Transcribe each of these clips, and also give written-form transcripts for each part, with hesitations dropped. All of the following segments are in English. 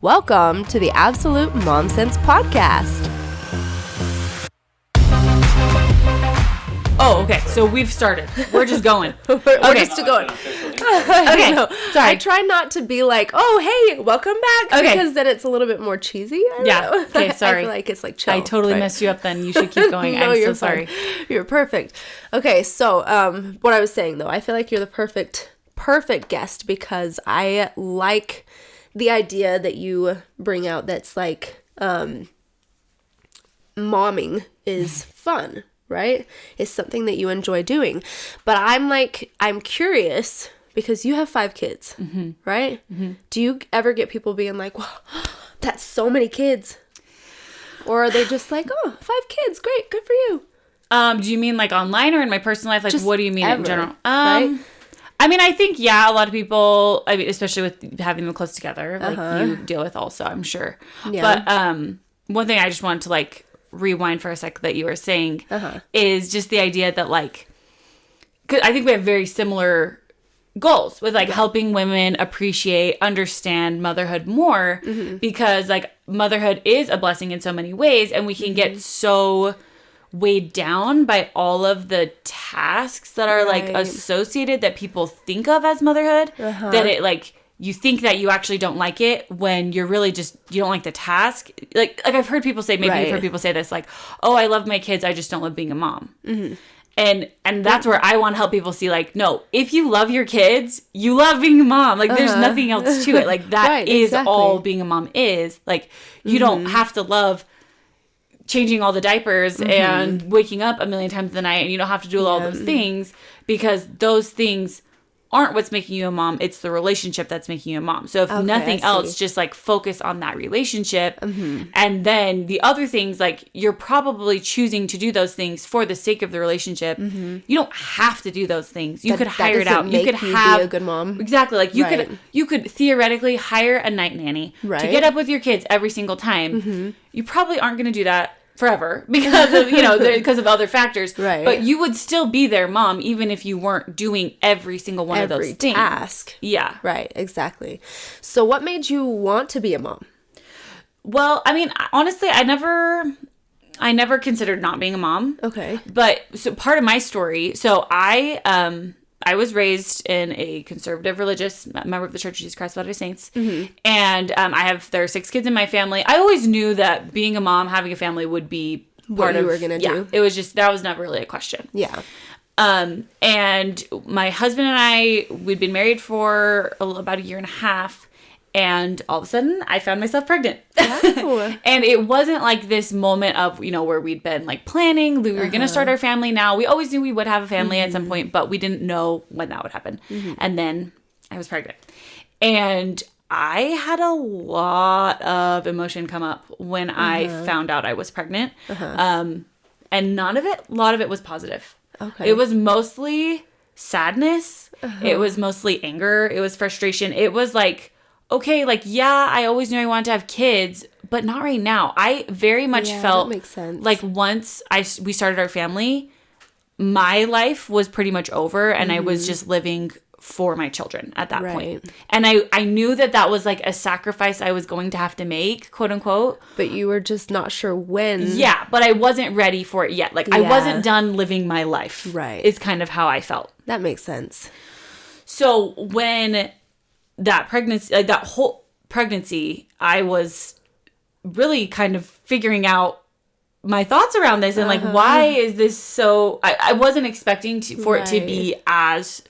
Welcome to the Absolute MomSense Podcast. Oh, okay. So we've started. We're just going. We're just going. Okay. Sorry. I try not to be like, oh, hey, welcome back. Okay. Because then it's a little bit more cheesy. I don't know. Okay, sorry. I feel like it's like chill. I totally messed you up then. You should keep going. No, I'm you're so sorry. fine. You're perfect. Okay, so what I was saying though, I feel like you're the perfect guest because I like the idea that you bring out that's like momming is fun, right? It's something that you enjoy doing. But I'm curious because you have 5 kids, right? Mm-hmm. Do you ever get people being like, wow, that's so many kids? Or are they just like, oh, 5 kids, great, good for you? Do you mean like online or in my personal life? Like, just what do you mean in general? Right? I mean, I think, yeah, a lot of people, I mean, especially with having them close together, like you deal with also, I'm sure. Yeah. But one thing I just wanted to like rewind for a sec that you were saying is just the idea that like, 'cause I think we have very similar goals with like helping women appreciate, understand motherhood more because like motherhood is a blessing in so many ways and we can get so weighed down by all of the tasks that are like associated that people think of as motherhood that it like you think that you actually don't like it when you're really just you don't like the task like I've heard people say maybe you've heard people say this like, oh, I love my kids, I just don't love being a mom. And that's where I want to help people see like, no, if you love your kids, you love being a mom. Like there's nothing else to it. Like that is all being a mom is. Like you don't have to love changing all the diapers and waking up a million times a night and you don't have to do all those things because those things aren't what's making you a mom. It's the relationship that's making you a mom. So if nothing else, just like focus on that relationship. And then the other things, like you're probably choosing to do those things for the sake of the relationship. You don't have to do those things. You could hire it out. You could be a good mom. Exactly. Like you could theoretically hire a night nanny to get up with your kids every single time. You probably aren't going to do that forever because of because of other factors, but you would still be their mom even if you weren't doing every single one of those things. Task. Exactly. So what made you want to be a mom? Well, I mean, honestly, I never considered not being a mom. Okay. But so part of my story, so I was raised in a conservative religious member of the Church of Jesus Christ of Latter-day Saints. And there are 6 kids in my family. I always knew that being a mom, having a family would be part of what you were going to do. It was just, that was never really a question. Yeah. And my husband and I, we'd been married for about 1.5 years. And all of a sudden, I found myself pregnant. Oh. And it wasn't like this moment of, where we'd been like planning. We were going to start our family now. We always knew we would have a family at some point, but we didn't know when that would happen. And then I was pregnant. And I had a lot of emotion come up when I found out I was pregnant. And a lot of it was positive. Okay. It was mostly sadness. It was mostly anger. It was frustration. It was like, okay, like, yeah, I always knew I wanted to have kids, but not right now. I very much felt that makes sense. Like once we started our family, my life was pretty much over and I was just living for my children at that point. And I knew that was like a sacrifice I was going to have to make, quote unquote. But you were just not sure when. Yeah, but I wasn't ready for it yet. Like I wasn't done living my life. Right. Is kind of how I felt. That makes sense. So when that pregnancy, like that whole pregnancy, I was really kind of figuring out my thoughts around this and like, why is this so, I wasn't expecting for it to be as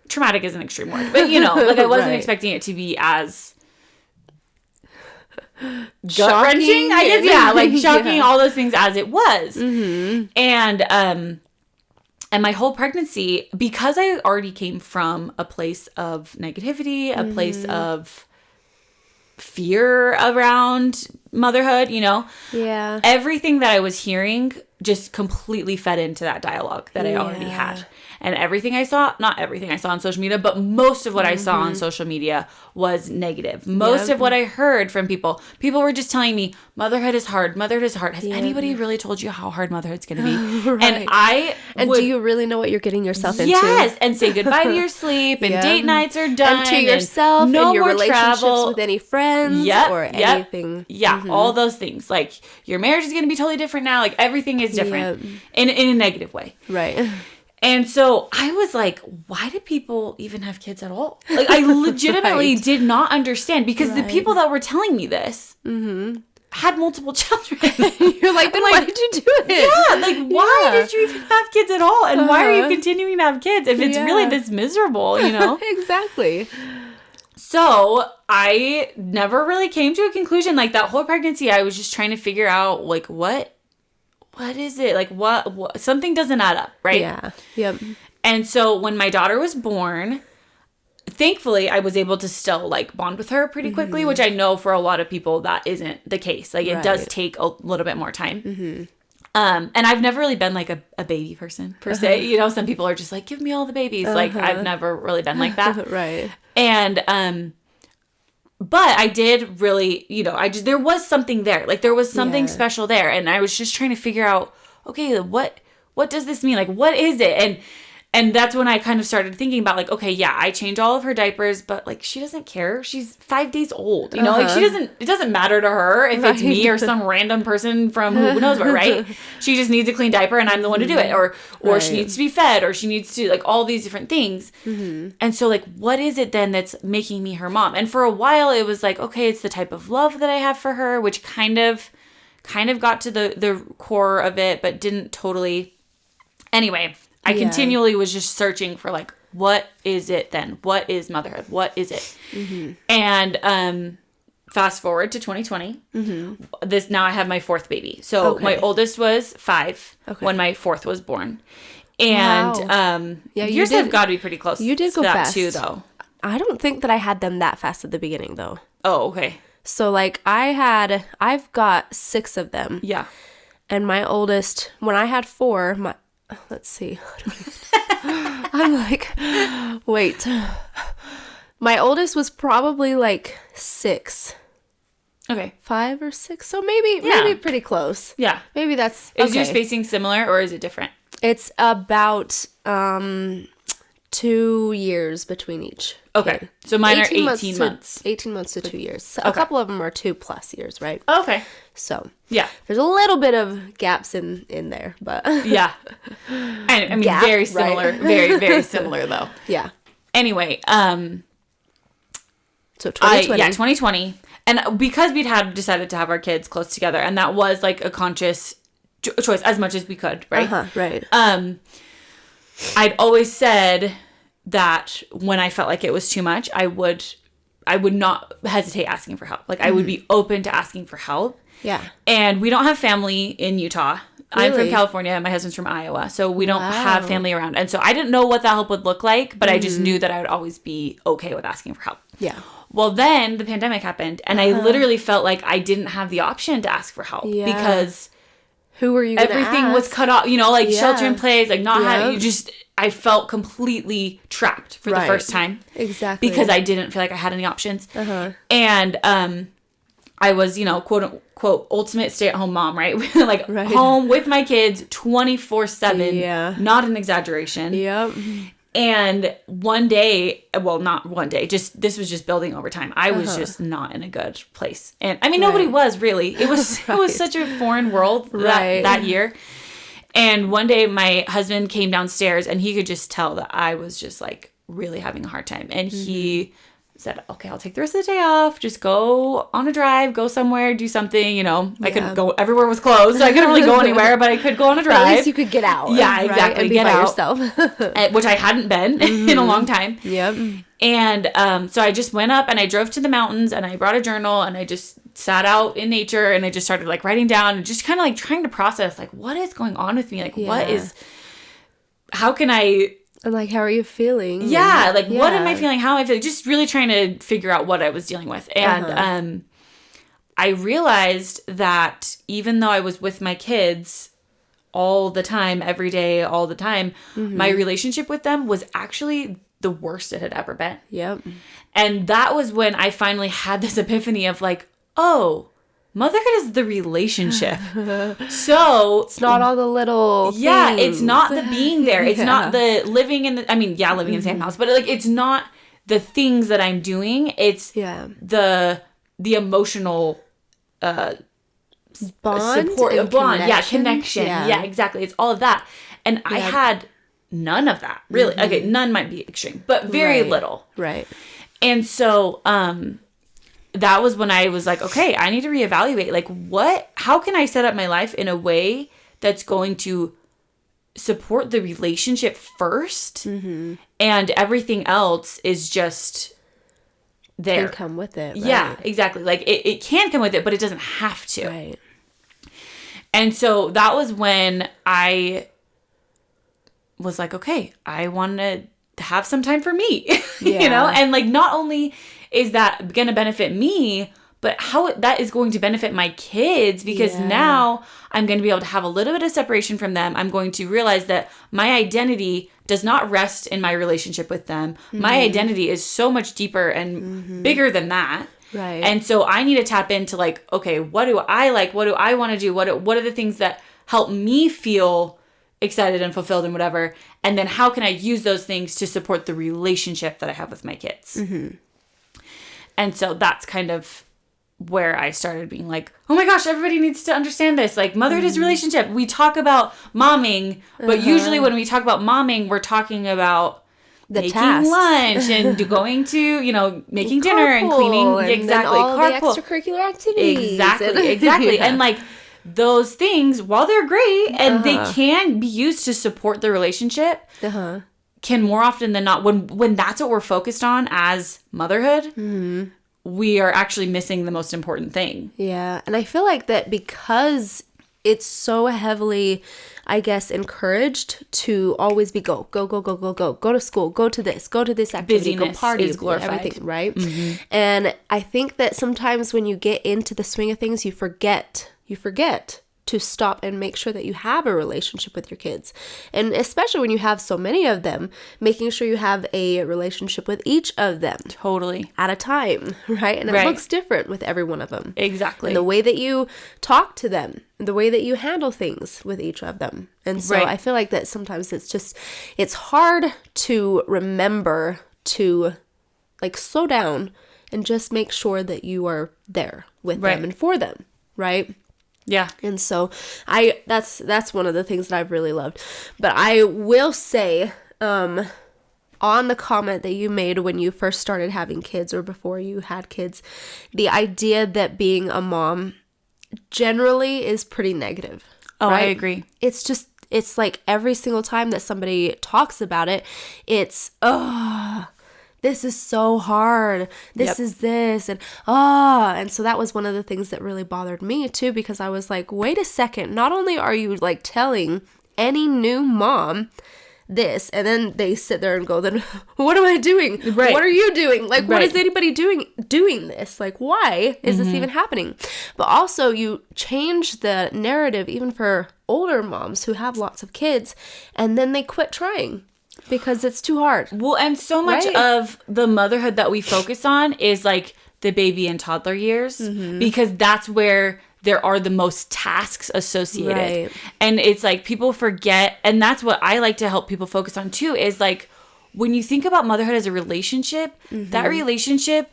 traumatic is an extreme word, but like I wasn't expecting it to be as gut-wrenching, I guess. Yeah. Like shocking, all those things as it was. And my whole pregnancy, because I already came from a place of negativity, a place of fear around motherhood, everything that I was hearing just completely fed into that dialogue that I already had. And everything I saw, not everything I saw on social media, but most of what I saw on social media was negative. Most of what I heard from people were just telling me, motherhood is hard. Motherhood is hard. Has anybody really told you how hard motherhood's going to be? Right. And do you really know what you're getting yourself into? Yes. And say goodbye to your sleep and date nights are done. And to yourself no and your more relationships travel. with any friends or anything. Yeah. All those things. Like your marriage is going to be totally different now. Like everything is different in a negative way. Right. And so I was like, why do people even have kids at all? Like I legitimately did not understand because the people that were telling me this had multiple children. You're like, then why did you do it? Yeah, like why did you even have kids at all? And why are you continuing to have kids if it's really this miserable, you know? Exactly. So I never really came to a conclusion. Like that whole pregnancy, I was just trying to figure out like what is it? Like what something doesn't add up, right? Yeah. Yep. And so when my daughter was born, thankfully I was able to still like bond with her pretty quickly, which I know for a lot of people that isn't the case. Like it does take a little bit more time. And I've never really been like a baby person per se. You know, some people are just like, give me all the babies. Like I've never really been like that. Right. And but I did really, you know, there was something there. Like there was something special there. And I was just trying to figure out, okay, what does this mean? Like, what is it? And that's when I kind of started thinking about like, okay, yeah, I change all of her diapers, but like, she doesn't care. She's 5 days old, you know, like it doesn't matter to her if it's me or some random person from who knows what, right? She just needs a clean diaper and I'm the one to do it. Or she needs to be fed or she needs to like all these different things. And so like, what is it then that's making me her mom? And for a while it was like, okay, it's the type of love that I have for her, which kind of got to the core of it, but didn't totally. Anyway, I continually was just searching for like, what is it then? What is motherhood? What is it? And fast forward to 2020. Now I have my 4th baby. So my oldest was 5 when my 4th was born. And yours have got to be pretty close. You did to go that fast too, though. I don't think that I had them that fast at the beginning, though. Oh, okay. So like I've got 6 of them. Yeah. And my oldest, when I had 4, let's see. I'm like, wait. My oldest was probably like 6. Okay. 5 or 6. So maybe pretty close. Yeah. Maybe that's Is your spacing similar or is it different? It's about 2 years between each. Okay. kid. So mine are 18 months. 18 months to 2 years. So a couple of them are 2+ years, right? Okay. So yeah, there's a little bit of gaps in there, but yeah, I mean very similar, right? very very similar though. Yeah. Anyway, so 2020. 2020, and because we'd decided to have our kids close together, and that was like a conscious choice as much as we could, right? Right. I'd always said that when I felt like it was too much, I would not hesitate asking for help. Like I would be open to asking for help. Yeah. And we don't have family in Utah. Really? I'm from California. My husband's from Iowa. So we don't have family around. And so I didn't know what that help would look like, but I just knew that I would always be okay with asking for help. Yeah. Well, then the pandemic happened and I literally felt like I didn't have the option to ask for help because who were you everything was cut off, you know, like shelter in place, like not having, I felt completely trapped for the first time. Exactly. Because I didn't feel like I had any options. And I was, you know, quote unquote, ultimate stay-at-home mom, right? Like home with my kids 24/7. Yeah. Not an exaggeration. Yep. And one day, well, not one day, this was just building over time. I was just not in a good place. And I mean, nobody was really. It was such a foreign world that year. And one day my husband came downstairs and he could just tell that I was just like really having a hard time. And he said, okay, I'll take the rest of the day off. Just go on a drive, go somewhere, do something, you know. I couldn't go, everywhere was closed, so I couldn't really go anywhere, but I could go on a drive. But at least you could get out. Yeah, exactly. And be by yourself. Which I hadn't been in a long time. Yep. And so I just went up and I drove to the mountains and I brought a journal and I just sat out in nature and I just started like writing down and just kind of like trying to process like what is going on with me? Like how can I... And like, how are you feeling? Yeah, like what am I feeling? How am I feeling? Just really trying to figure out what I was dealing with. And I realized that even though I was with my kids all the time, every day, all the time, my relationship with them was actually the worst it had ever been. Yep. And that was when I finally had this epiphany of like, oh, motherhood is the relationship. So it's not all the little things. Yeah, it's not the being there. It's not the living in the, living in the same house, but like, it's not the things that I'm doing. It's the emotional bond, support, connection. Yeah, exactly. It's all of that. And I had none of that, really. Okay, none might be extreme, but very little. Right. And so that was when I was like, okay, I need to reevaluate. Like, how can I set up my life in a way that's going to support the relationship first, and everything else is just there. Can come with it. Right? Yeah, exactly. Like, it can come with it, but it doesn't have to. Right. And so that was when I was like, okay, I want to have some time for me, and like, not only is that going to benefit me, but how that is going to benefit my kids, because now I'm going to be able to have a little bit of separation from them. I'm going to realize that my identity does not rest in my relationship with them. My identity is so much deeper and bigger than that. Right. And so I need to tap into like, okay, what do I like? What do I want to do? What are the things that help me feel excited and fulfilled and whatever? And then how can I use those things to support the relationship that I have with my kids? And so that's kind of where I started being like, oh my gosh, everybody needs to understand this. Like, motherhood is relationship. We talk about momming, but usually when we talk about momming, we're talking about making lunch and going to, making dinner and cleaning. And exactly. All the extracurricular activities. Exactly. And like, those things, while they're great and they can be used to support the relationship, can more often than not, when that's what we're focused on as motherhood, we are actually missing the most important thing. Yeah. And I feel like that because it's so heavily, I guess, encouraged to always be go to school, go to this activity, busyness, go party, is glorified. Everything, right? And I think that sometimes when you get into the swing of things, you forget to stop and make sure that you have a relationship with your kids. And especially when you have so many of them, making sure you have a relationship with each of them. Totally. At a time, right? And it looks different with every one of them. Exactly. And the way that you talk to them, the way that you handle things with each of them. And so I feel like that sometimes it's hard to remember to like slow down and just make sure that you are there with them and for them, right? Yeah. And so that's one of the things that I've really loved. But I will say, on the comment that you made when you first started having kids or before you had kids, the idea that being a mom generally is pretty negative. Oh, right? I agree. It's like every single time that somebody talks about it, it's, this is so hard. This is this. And so that was one of the things that really bothered me too, because I was like, wait a second. Not only are you like telling any new mom this, and then they sit there and go, then what am I doing? Right. What are you doing? Like, what is anybody doing this? Like, why is this even happening? But also you change the narrative even for older moms who have lots of kids, and then they quit trying. Because it's too hard. Well, and so much of the motherhood that we focus on is like the baby and toddler years, because that's where there are the most tasks associated. Right. And it's like people forget, and that's what I like to help people focus on too, is like when you think about motherhood as a relationship, that relationship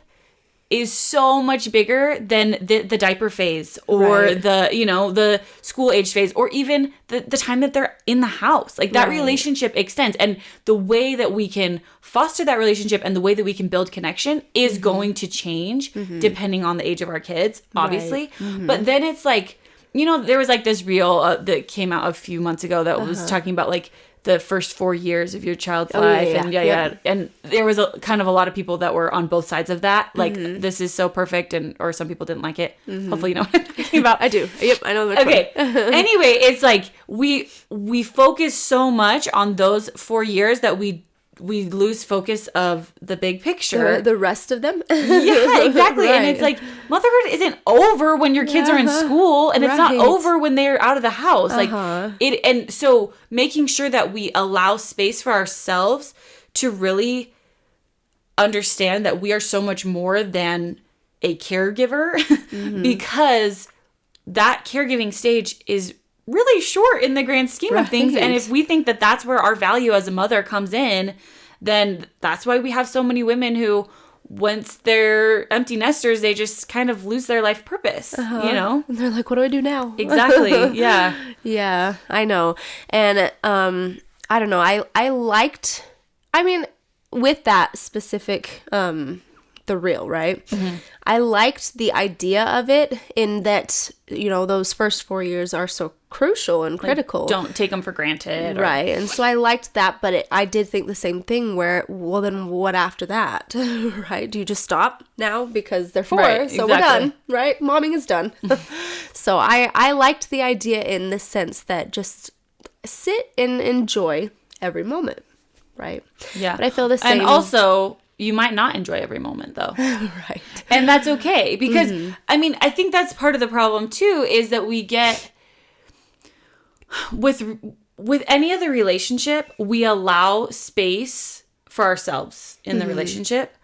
is so much bigger than the diaper phase or the school age phase, or even the time that they're in the house. Like that relationship extends, and the way that we can foster that relationship and the way that we can build connection is going to change depending on the age of our kids, obviously. But then it's like, there was like this reel that came out a few months ago that was talking about like the first 4 years of your child's life. And there was a lot of people that were on both sides of that. Like, this is so perfect, or some people didn't like it. Hopefully you know what I'm talking about. I do. Yep, I know. Okay. Anyway, it's like we focus so much on those 4 years that we we lose focus of the big picture. The rest of them. Yeah, exactly. Right. And it's like, motherhood isn't over when your kids are in school, and it's not over when they're out of the house. Like and so making sure that we allow space for ourselves to really understand that we are so much more than a caregiver, because that caregiving stage is really short in the grand scheme of things. And if we think that that's where our value as a mother comes in, then that's why we have so many women who, once they're empty nesters, they just kind of lose their life purpose, you know? And they're like, what do I do now? Exactly. Yeah. Yeah, I know. And I don't know. I liked, I mean, with that specific, the reel, right? I liked the idea of it in that, you know, those first 4 years are so crucial and critical. Like, don't take them for granted. Right. And so I liked that, but I did think the same thing where, well, then what after that? Right? Do you just stop now because they're 4? Right, so we're done, right? Momming is done. So I liked the idea in the sense that just sit and enjoy every moment, right? Yeah. But I feel the same. And also, you might not enjoy every moment, though. Right. And that's okay, because I mean, I think that's part of the problem too, is that we get with any other relationship, we allow space for ourselves in the relationship,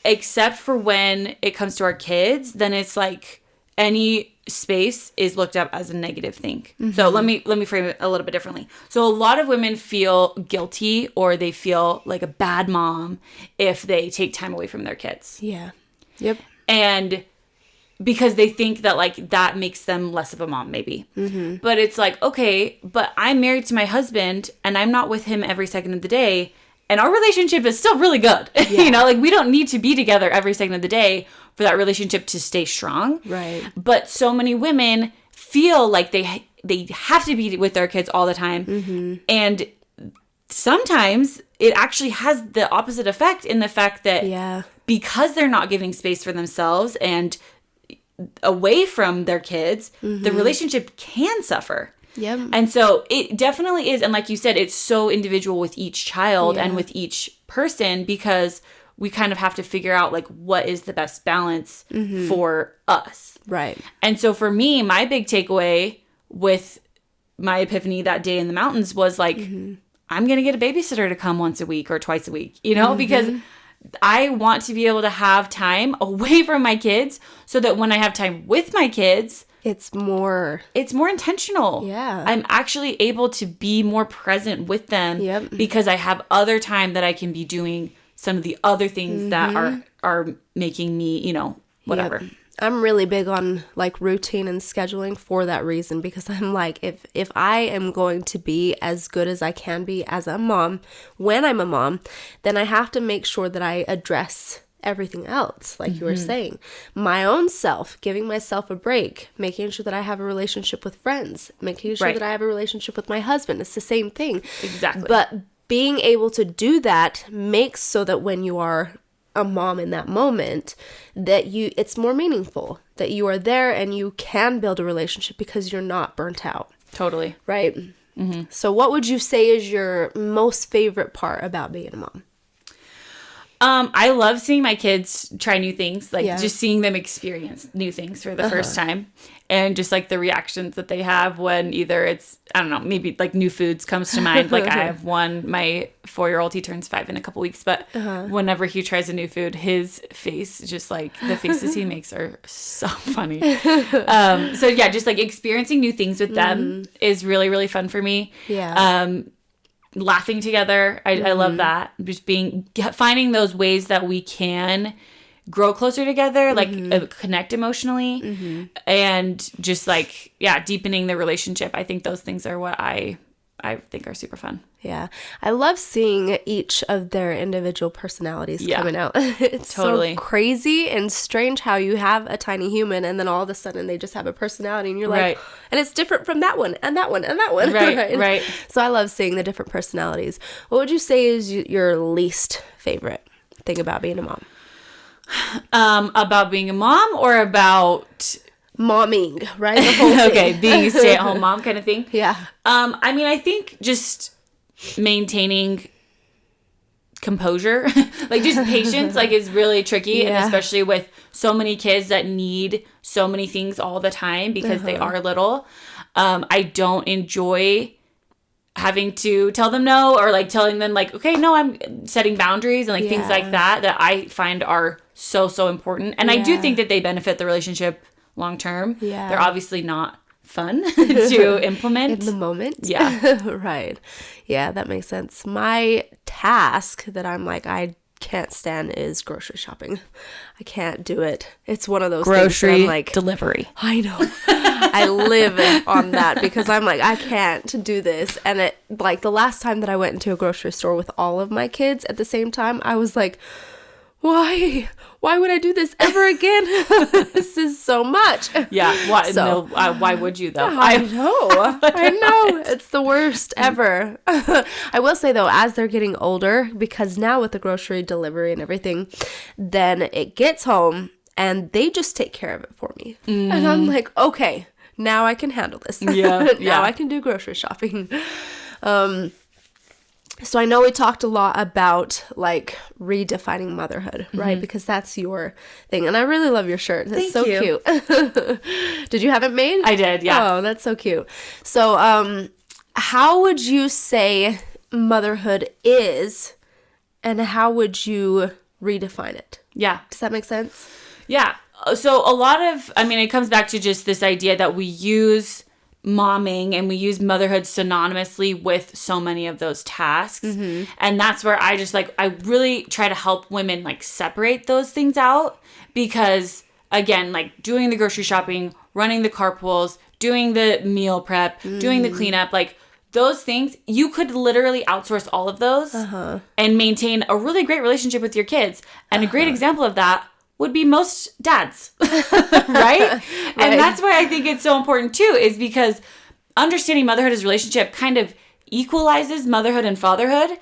except for when it comes to our kids. Then it's like any space is looked up as a negative thing. So let me frame it a little bit differently. So a lot of women feel guilty, or they feel like a bad mom if they take time away from their kids. Yeah. Yep. And because they think that like that makes them less of a mom, maybe. But it's like, okay, but I'm married to my husband and I'm not with him every second of the day, and our relationship is still really good. Yeah. You know, like we don't need to be together every second of the day for that relationship to stay strong. Right. But so many women feel like they have to be with their kids all the time. And sometimes it actually has the opposite effect, in the fact that because they're not giving space for themselves and away from their kids, the relationship can suffer. Yep. And so it definitely is. And like you said, it's so individual with each child and with each person, because we kind of have to figure out like what is the best balance for us. Right. And so for me, my big takeaway with my epiphany that day in the mountains was like, I'm going to get a babysitter to come once a week or twice a week, you know, because I want to be able to have time away from my kids, so that when I have time with my kids, it's more intentional. Yeah. I'm actually able to be more present with them because I have other time that I can be doing some of the other things that are making me, you know, whatever. Yep. I'm really big on like routine and scheduling for that reason, because I'm like, if I am going to be as good as I can be as a mom when I'm a mom, then I have to make sure that I address everything else, like you were saying. My own self, giving myself a break, making sure that I have a relationship with friends, making sure that I have a relationship with my husband. It's the same thing. Exactly. But being able to do that makes so that when you are a mom in that moment, that it's more meaningful, that you are there and you can build a relationship because you're not burnt out. Totally. Right? So what would you say is your most favorite part about being a mom? I love seeing my kids try new things, like just seeing them experience new things for the first time, and just like the reactions that they have when either it's, I don't know, maybe like new foods comes to mind. Like I have one, my 4-year-old, he turns 5 in a couple weeks, but whenever he tries a new food, his face, just like the faces he makes are so funny. So yeah, just like experiencing new things with them is really, really fun for me. Yeah. Laughing together. I love that. Just finding those ways that we can grow closer together, like connect emotionally, and just like, deepening the relationship. I think those things are what I think are super fun. Yeah. I love seeing each of their individual personalities coming out. It's so crazy and strange how you have a tiny human and then all of a sudden they just have a personality and you're like, and it's different from that one and that one and that one. Right. So I love seeing the different personalities. What would you say is your least favorite thing about being a mom? About being a mom or about momming, right? The whole thing. Okay, being a stay-at-home mom kind of thing. Yeah. I mean, I think just maintaining composure, like just patience, like is really tricky. And especially with so many kids that need so many things all the time because they are little. I don't enjoy having to tell them no, or like telling them like, okay, no, I'm setting boundaries and like things like that I find are so important. And I do think that they benefit the relationship long term. Yeah. They're obviously not fun to implement in the moment. Yeah. Right. Yeah, that makes sense. My task that I'm like, I can't stand is grocery shopping. I can't do it. It's one of those grocery things that I'm like, delivery. I know. I live on that because I'm like, I can't do this. And it, like, the last time that I went into a grocery store with all of my kids at the same time, I was like, why would I do this ever again? This is so much. Yeah. Why would you though? I know. It's the worst ever. I will say though, as they're getting older, because now with the grocery delivery and everything, then it gets home and they just take care of it for me. And I'm like, okay, now I can handle this. Yeah. Now I can do grocery shopping. So I know we talked a lot about like redefining motherhood, right? Because that's your thing. And I really love your shirt. It's so cute. Did you have it made? I did, yeah. Oh, that's so cute. So how would you say motherhood is, and how would you redefine it? Yeah. Does that make sense? Yeah. So a lot of, it comes back to just this idea that we use momming and we use motherhood synonymously with so many of those tasks. And that's where I just I really try to help women like separate those things out, because again, like doing the grocery shopping, running the carpools, doing the meal prep, doing the cleanup, like those things, you could literally outsource all of those and maintain a really great relationship with your kids. And a great example of that would be most dads, right? And that's why I think it's so important too, is because understanding motherhood as a relationship kind of equalizes motherhood and fatherhood.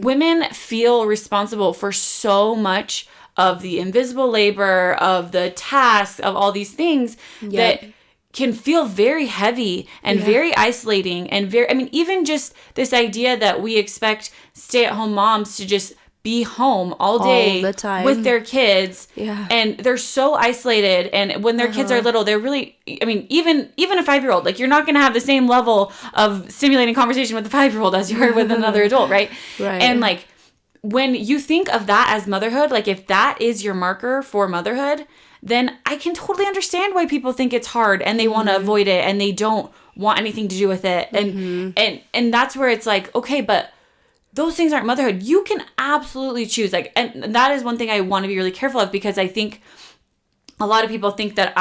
Women feel responsible for so much of the invisible labor, of the tasks, of all these things that can feel very heavy and very isolating and even just this idea that we expect stay-at-home moms to just be home all day the time with their kids, and they're so isolated. And when their kids are little, they're really, even a 5-year-old, like you're not going to have the same level of stimulating conversation with a 5-year-old as you are with another adult, right? And like when you think of that as motherhood, like if that is your marker for motherhood, then I can totally understand why people think it's hard and they want to avoid it and they don't want anything to do with it. And that's where it's like, okay, but those things aren't motherhood. You can absolutely choose. And that is one thing I want to be really careful of, because I think a lot of people think that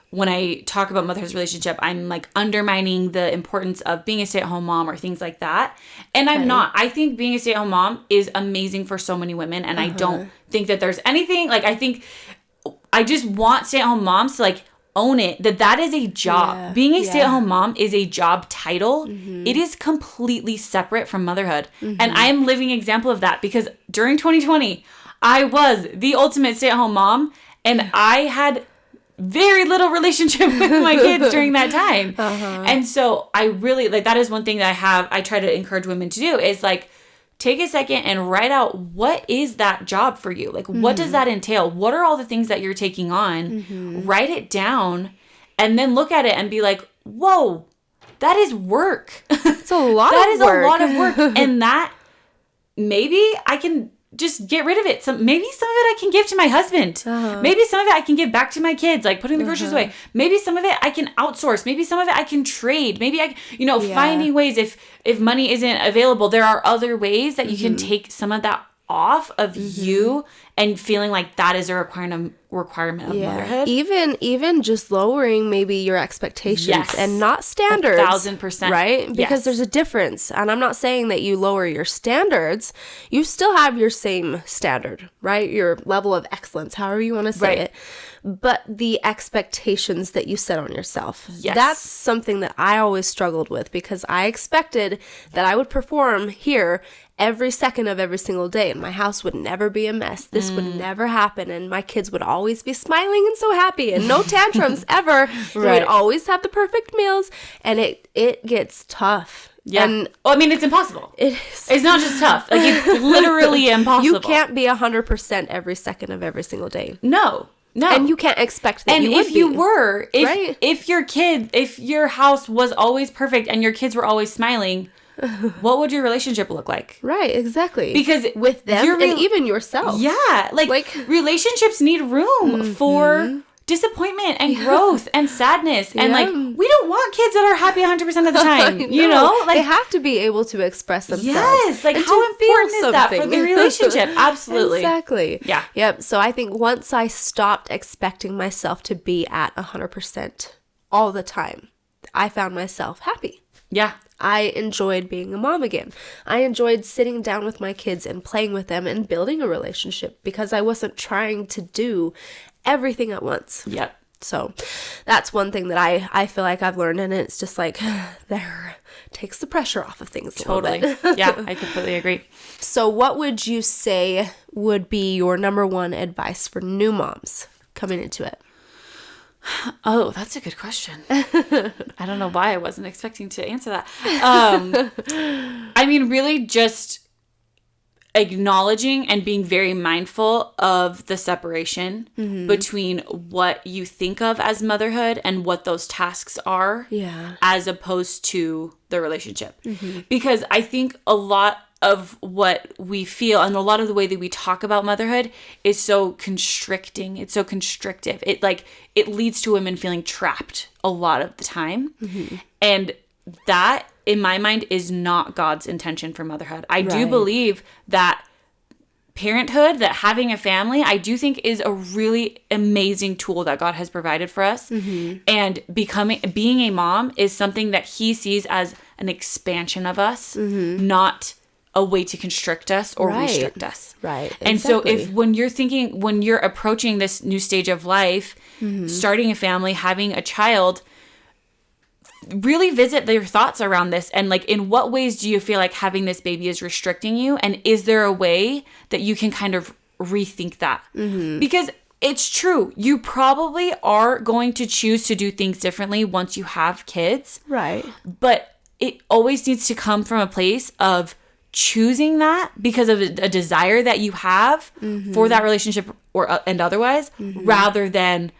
when I talk about motherhood relationship, I'm like undermining the importance of being a stay-at-home mom or things like that. And I'm not. I think being a stay-at-home mom is amazing for so many women. And I don't think that there's anything, I just want stay-at-home moms to like own it, that is a job. Being a stay-at-home mom is a job title. It is completely separate from motherhood. And I am a living example of that, because during 2020, I was the ultimate stay-at-home mom, and I had very little relationship with my kids during that time. And so I really, that is one thing that I try to encourage women to do, is take a second and write out, what is that job for you? What does that entail? What are all the things that you're taking on? Write it down and then look at it and be like, whoa, that is work. It's a lot that of is work. a lot of work. And that maybe I can just get rid of it. Maybe some of it I can give to my husband. Maybe some of it I can give back to my kids, like putting the groceries away. Maybe some of it I can outsource. Maybe some of it I can trade. Maybe finding ways, if money isn't available, there are other ways that you can take some of that off of you, and feeling like that is a requirement of motherhood. Even just lowering maybe your expectations and not standards. 1,000%. Right? Because there's a difference. And I'm not saying that you lower your standards. You still have your same standard, right? Your level of excellence, however you want to say it. But the expectations that you set on yourself. That's something that I always struggled with, because I expected that I would perform here every second of every single day, and my house would never be a mess. This would never happen, and my kids would always be smiling and so happy, and no tantrums ever. We'd always have the perfect meals, and it gets tough. Yeah. And I mean, it's impossible. it is. It's not just tough. Like, it's literally impossible. You can't be 100% every second of every single day. No. And you can't expect that you would be. And if you were, right? if your house was always perfect and your kids were always smiling, what would your relationship look like? Right, exactly. Because with them and even yourself. Yeah. Like relationships need room for disappointment and growth and sadness. And like, we don't want kids that are happy 100% of the time. You know? Like, they have to be able to express themselves. Yes. Like, how important is that for the relationship? Absolutely. Exactly. Yeah. Yep. So I think once I stopped expecting myself to be at 100% all the time, I found myself happy. Yeah. I enjoyed being a mom again. I enjoyed sitting down with my kids and playing with them and building a relationship because I wasn't trying to do everything at once. Yep. So that's one thing that I feel like I've learned, and it's just like there takes the pressure off of things a little bit. Yeah, I completely agree. So what would you say would be your number one advice for new moms coming into it? Oh, that's a good question. I don't know why I wasn't expecting to answer that. I mean, really just acknowledging and being very mindful of the separation between what you think of as motherhood and what those tasks are, as opposed to the relationship. Because I think a lot of what we feel and a lot of the way that we talk about motherhood is so constricting. It's so constrictive. It leads to women feeling trapped a lot of the time. And that, in my mind, is not God's intention for motherhood. I do believe that parenthood, that having a family, I do think is a really amazing tool that God has provided for us. And being a mom is something that he sees as an expansion of us, not a way to constrict us or restrict us. Right. And so when you're approaching this new stage of life, starting a family, having a child, really visit your thoughts around this. And like, in what ways do you feel like having this baby is restricting you? And is there a way that you can kind of rethink that? Because it's true. You probably are going to choose to do things differently once you have kids. Right. But it always needs to come from a place of choosing that because of a desire that you have for that relationship and otherwise, rather than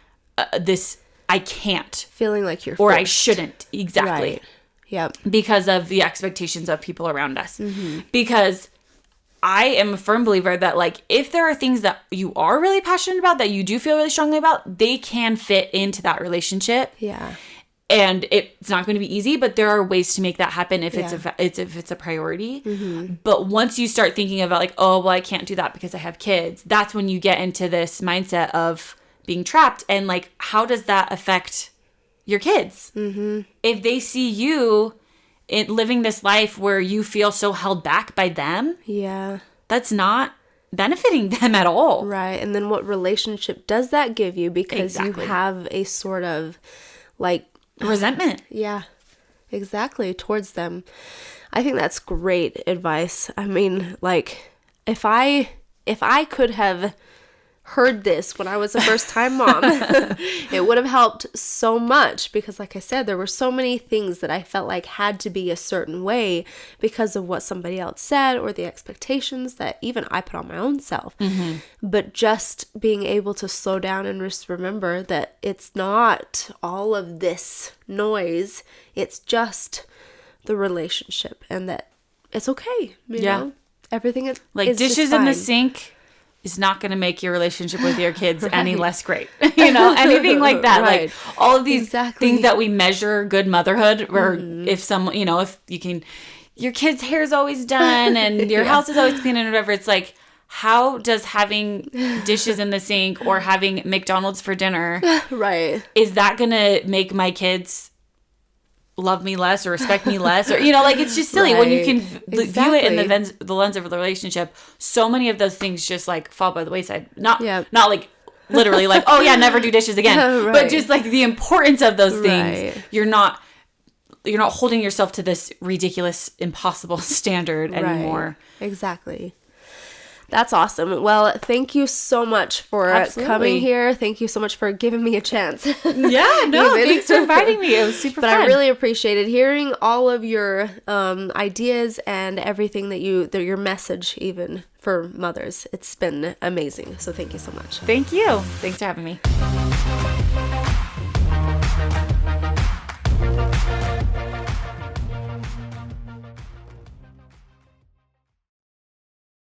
this I can't feeling like you're or forced. I shouldn't. Exactly. Right. Yep. Because of the expectations of people around us. Because I am a firm believer that, like, if there are things that you are really passionate about, that you do feel really strongly about, they can fit into that relationship. Yeah. And it's not going to be easy, but there are ways to make that happen if it's a priority. But once you start thinking about like, oh, well, I can't do that because I have kids, that's when you get into this mindset of being trapped. And like, how does that affect your kids? If they see you living this life where you feel so held back by them, that's not benefiting them at all. Right. And then what relationship does that give you? Because you have a sort of like resentment. Yeah, exactly. Towards them. I think that's great advice. I mean, like, if I could have heard this when I was a first-time mom, it would have helped so much because, like I said, there were so many things that I felt like had to be a certain way because of what somebody else said or the expectations that even I put on my own self. But just being able to slow down and just remember that it's not all of this noise, it's just the relationship and that it's okay, you know? Everything is like dishes in the sink is not going to make your relationship with your kids any less great. You know, anything like that. Like all of these things that we measure good motherhood, or if someone, you know, if you can, your kid's hair is always done and your house is always clean and whatever. It's like, how does having dishes in the sink or having McDonald's for dinner, is that going to make my kids love me less or respect me less, or, you know, like, it's just silly when you can view it in the lens of the relationship. So many of those things just like fall by the wayside. Not like literally like, oh yeah, never do dishes again, but just like the importance of those things. You're not holding yourself to this ridiculous, impossible standard anymore. Exactly. That's awesome. Well, thank you so much for coming here. Thank you so much for giving me a chance. Yeah, no, thanks for inviting me. It was super fun. But I really appreciated hearing all of your ideas and everything that your message even for mothers. It's been amazing. So thank you so much. Thank you. Thanks for having me.